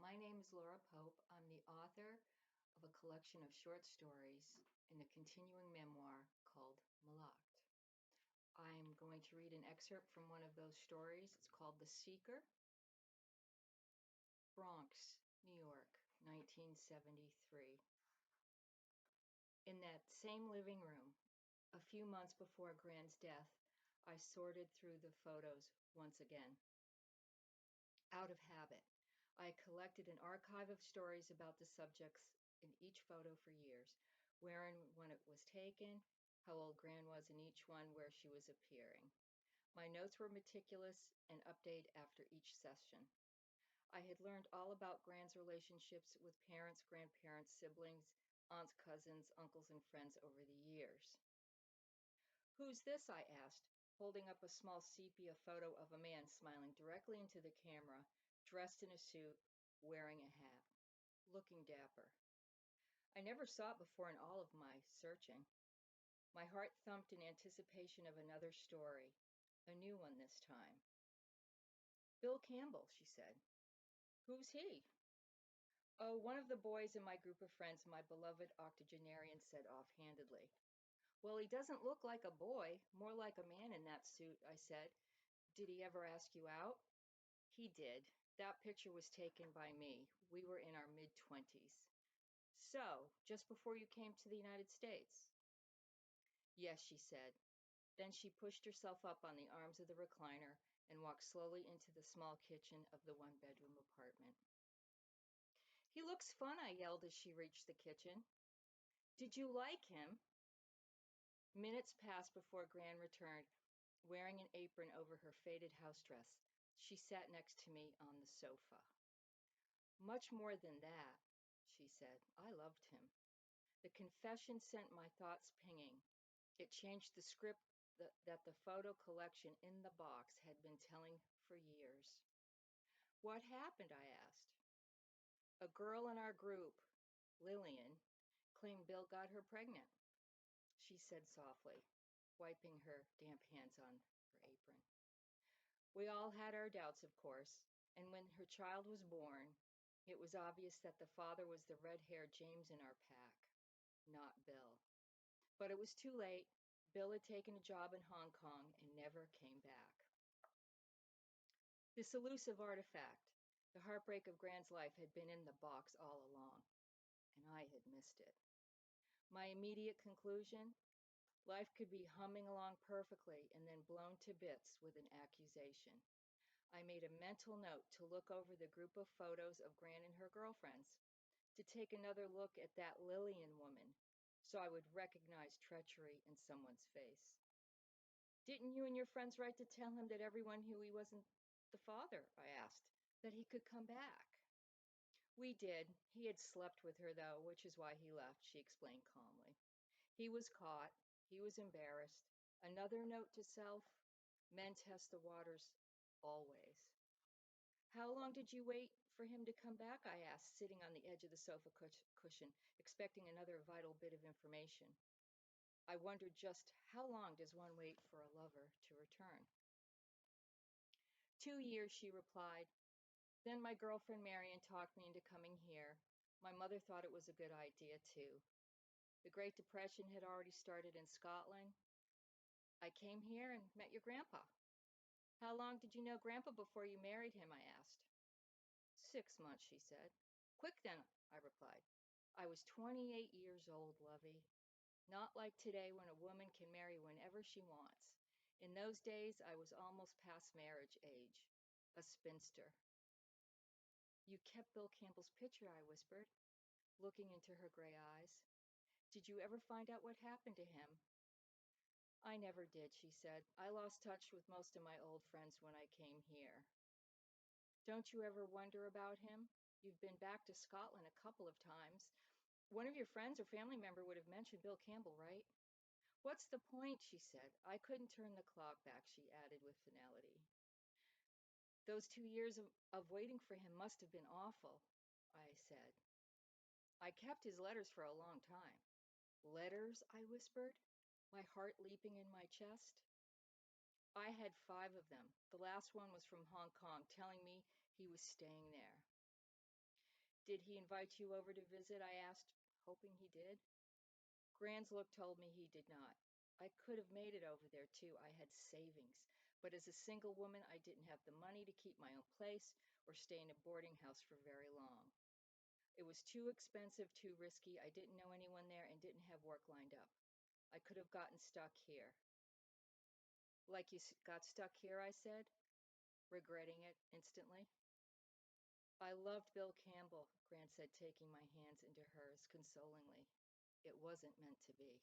my name is Laura Pope. I'm the author of a collection of short stories in a continuing memoir called Mallacht. I'm going to read an excerpt from one of those stories. It's called The Seeker, Bronx, New York, 1973. In that same living room, a few months before Gran's death, I sorted through the photos once again. Out of habit, I collected an archive of stories about the subjects in each photo for years, where and when it was taken, how old Gran was in each one, where she was appearing. My notes were meticulous and updated after each session. I had learned all about Gran's relationships with parents, grandparents, siblings, aunts, cousins, uncles, and friends over the years. "Who's this?" I asked, holding up a small sepia photo of a man smiling directly into the camera, dressed in a suit, wearing a hat, looking dapper. I never saw it before in all of my searching. My heart thumped in anticipation of another story, a new one this time. "Bill Campbell," she said. "Who's he?" "Oh, one of the boys in my group of friends," my beloved octogenarian said offhandedly. "Well, he doesn't look like a boy, more like a man in that suit," I said. "Did he ever ask you out?" "He did. That picture was taken by me. We were in our mid-20s. So, just before you came to the United States?" "Yes," she said. Then she pushed herself up on the arms of the recliner and walked slowly into the small kitchen of the one-bedroom apartment. "He looks fun," I yelled as she reached the kitchen. "Did you like him?" Minutes passed before Gran returned, wearing an apron over her faded house dress. She sat next to me on the sofa. "Much more than that," she said. "I loved him." The confession sent my thoughts pinging. It changed the script that the photo collection in the box had been telling for years. "What happened?" I asked. "A girl in our group, Lillian, claimed Bill got her pregnant," she said softly, wiping her damp hands on her apron. "We all had our doubts, of course, and when her child was born, it was obvious that the father was the red-haired James in our pack, not Bill. But it was too late. Bill had taken a job in Hong Kong and never came back." This elusive artifact, the heartbreak of Gran's life, had been in the box all along, and I had missed it. My immediate conclusion? Life could be humming along perfectly and then blown to bits with an accusation. I made a mental note to look over the group of photos of Gran and her girlfriends, to take another look at that Lillian woman, so I would recognize treachery in someone's face. "Didn't you and your friends write to tell him that everyone knew he wasn't the father?" I asked. "That he could come back?" "We did. He had slept with her, though, which is why he left," she explained calmly. "He was caught. He was embarrassed. Another note to self: men test the waters always." "How long did you wait for him to come back?" I asked, sitting on the edge of the sofa cushion, expecting another vital bit of information. I wondered just how long does one wait for a lover to return. "2 years," she replied. "Then my girlfriend Marion talked me into coming here. My mother thought it was a good idea, too. The Great Depression had already started in Scotland. I came here and met your grandpa." "How long did you know Grandpa before you married him?" I asked. 6 months, she said. "Quick then," I replied. "I was 28 years old, lovey. Not like today when a woman can marry whenever she wants. In those days, I was almost past marriage age, a spinster." "You kept Bill Campbell's picture," I whispered, looking into her gray eyes. "Did you ever find out what happened to him?" "I never did," she said. "I lost touch with most of my old friends when I came here." "Don't you ever wonder about him? You've been back to Scotland a couple of times. One of your friends or family member would have mentioned Bill Campbell, right?" "What's the point?" she said. "I couldn't turn the clock back," she added with finality. "Those 2 years of waiting for him must have been awful," I said. "I kept his letters for a long time." "Letters?" I whispered, my heart leaping in my chest. "I had 5 of them. The last one was from Hong Kong, telling me he was staying there." Did he invite you over to visit? I asked, hoping he did. Grand's look told me he did not. I could have made it over there too. I had savings. But as a single woman, I didn't have the money to keep my own place or stay in a boarding house for very long. It was too expensive, too risky. I didn't know anyone there and didn't have work lined up. I could have gotten stuck here. Like you got stuck here, I said, regretting it instantly. I loved Bill Campbell, Grant said, taking my hands into hers consolingly. It wasn't meant to be.